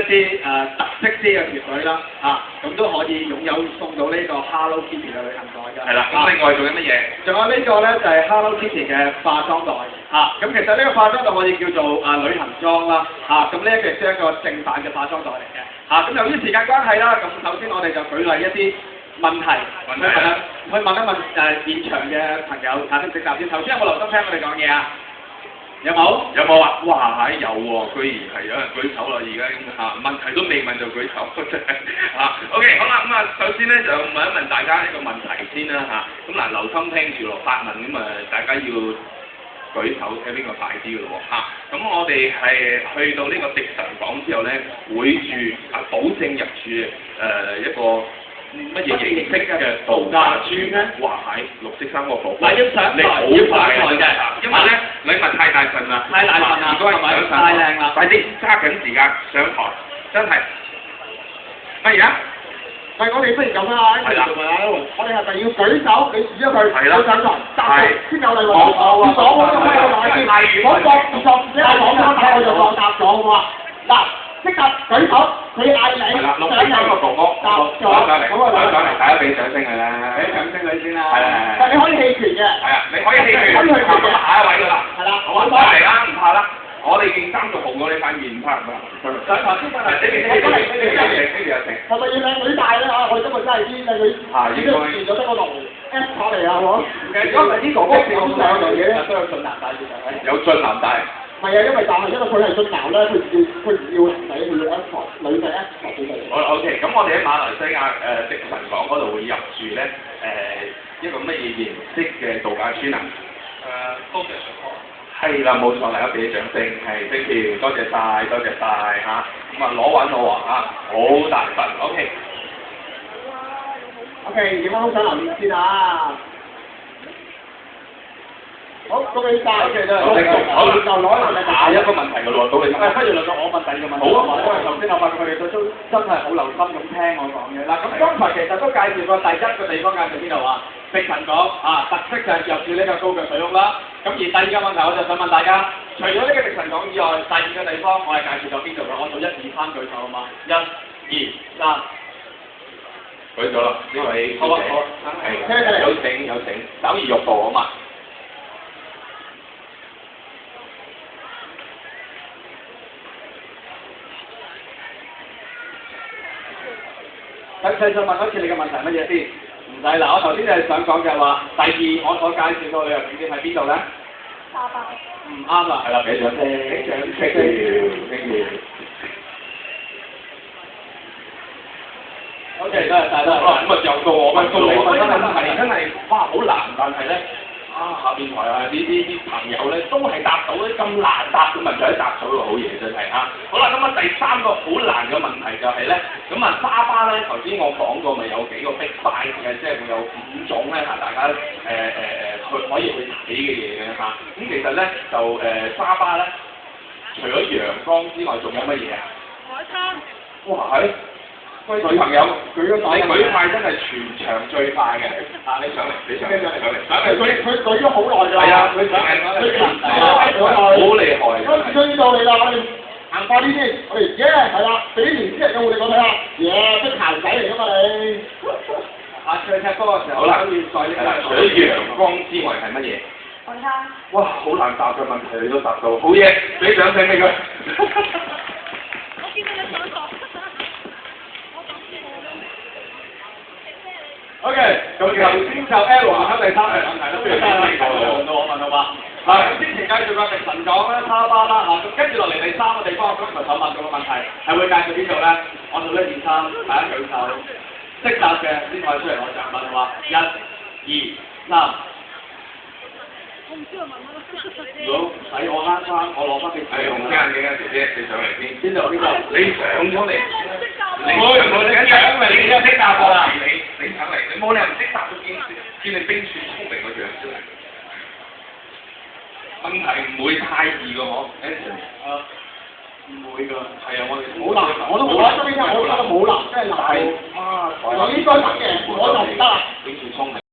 啲特色啲嘅團隊啦，咁都可以擁有送到呢個 Hello Kitty 嘅旅行袋㗎。係啦，咁另外仲有乜嘢？仲有呢個咧就係 Hello Kitty 嘅化妝袋咁其實呢個化妝袋我哋叫做旅行裝啦咁呢一個亦都係一個正版嘅化妝袋嚟嘅咁由於時間關係啦，咁首先我哋就舉例一啲問題去問一問現場嘅朋友識唔識答先。頭先有冇留心聽我哋講嘢啊？有冇？有冇啊？哇有喎，居然係有人舉手啦！而家咁問題都未問就舉手，真係OK 好啦，咁首先咧就問一問大家一個問題先啦咁嗱留心聽住咯，發問咁大家要舉手睇邊個快啲嘅咯喎咁我哋係去到呢個迪神港之後咧，會住保證入住一個。乜嘢形式嘅度假村咧？哇係綠色3個寶，嗱要上台，要上台嘅，因為咧禮物太大份啦，太大份啦，唔該上太靚啦，快啲揸緊時間上台，真係乜嘢啊？我哋不如咁啦，係啦，我哋係咪要舉手？你指咗佢，係啦，佢上台答先有禮物。我講嗰個咩話先？我作唔作？你講咗睇我就當答咗好唔好啊？嗱。即刻舉手，佢嗌你係啦，綠色3個哥哥，上嚟，大家俾掌聲佢啦，俾掌聲佢先啦。係。但你可以棄權嘅。係啊，你可以棄權。可以棄權。咁下一位㗎啦。係啦。好啊，嚟啦，唔怕啦。我哋件衫就紅過你塊面，唔怕唔怕。上台先得啦。呢邊有請。係咪要靚女帶咧我哋今日真係啲靚女。應該。變咗得個龍 S 卡嚟啊，好冇？如果唔係啲哥哥少兩樣嘢咧，都有俊男帶住係咪？有俊男帶。唔係啊，因為佢係俊男咧，佢唔要男仔，佢要 S 女仔 S 俾佢。好 OK，咁我哋喺馬來西亞迪神港嗰度會入住咧一個乜嘢形式嘅度假村啊？多謝上課。係啦，冇錯，大家俾啲掌聲，係，thank you，多謝晒咁攞穩我好大份 ，OK。OK，影翻好相留念先啊！好，恭喜晒。OK，都係。好，就攞下一個問題嘅咯，到你。不如輪到我問第2個問題。好啊，因為頭先我發覺佢哋都真係好留心咁聽我講嘅。嗱，咁剛才其實都介紹過第1個地方介紹邊度啊？迪神港特色就係入住呢個高腳水屋啦。咁而第2個問題我就想問大家，除咗呢個迪神港以外，第2個地方我係介紹咗邊度嘅？我數1、2、3舉手好嘛？1、2、3。舉咗啦，呢位小姐。好，係。有請，首爾玉道好嘛？繼續問多次你嘅問題乜嘢先？唔使嗱，我頭先就係想講就係話，第2我所介紹個旅遊景點喺邊度咧？沙巴。唔啱啦。係啦，俾掌聲。thank you。OK，多謝晒。咁又到我問到真係哇好難，但係咧下邊台呢啲朋友咧都係答到啲咁難答嘅問題都答到好嘢真係好啦，咁第3個好難嘅問題就係咧，咁沙巴咧頭先我講過咪有幾個 big five 嘅，即係會有5種咧大家可以去睇嘅嘢嘅咁其實咧就沙巴咧除咗陽光之外，仲有乜嘢啊？海灘。哇係！各位朋友，舉咗手，你舉快真係全場最快嘅，你上嚟，佢舉咗好耐㗎。係啊，佢好厲害。追到你啦，我哋行快啲先，我哋係啦，俾啲年輕人嘅活力我睇下，識行仔嚟㗎嘛你。下次去踢波嘅時候，好啦，可以再除咗陽光之外係乜嘢？海灘。哇，好難答嘅問題你都答到，好嘢，俾掌聲俾佢。我見到你上堂。OK，咁頭先就 L 考第3題問題啦，不如輪到我問好嘛？之前介紹過迪神港啦、沙巴啦咁跟住落嚟第3個地方，我剛才所問到嘅問題係會介紹邊度咧？我數1、2、3，大家舉手，識答嘅先可以出嚟攞獎品好嘛？1、2、3。我唔知我問乜。如果唔使我啱翻，我攞翻俾你。紅眼嘅姐姐，你上嚟先。邊度？你上咗嚟。你緊張，因為你而家識答㗎啦。你上嚟，你冇理由唔識答到見你冰雪聰明個樣出嚟。問題唔會太易㗎我 Anthony。唔會㗎。係啊，我哋好難，我都冇啦，真係好難，真係難。係啊，我應該得嘅，我就唔得啦。冰雪聰明。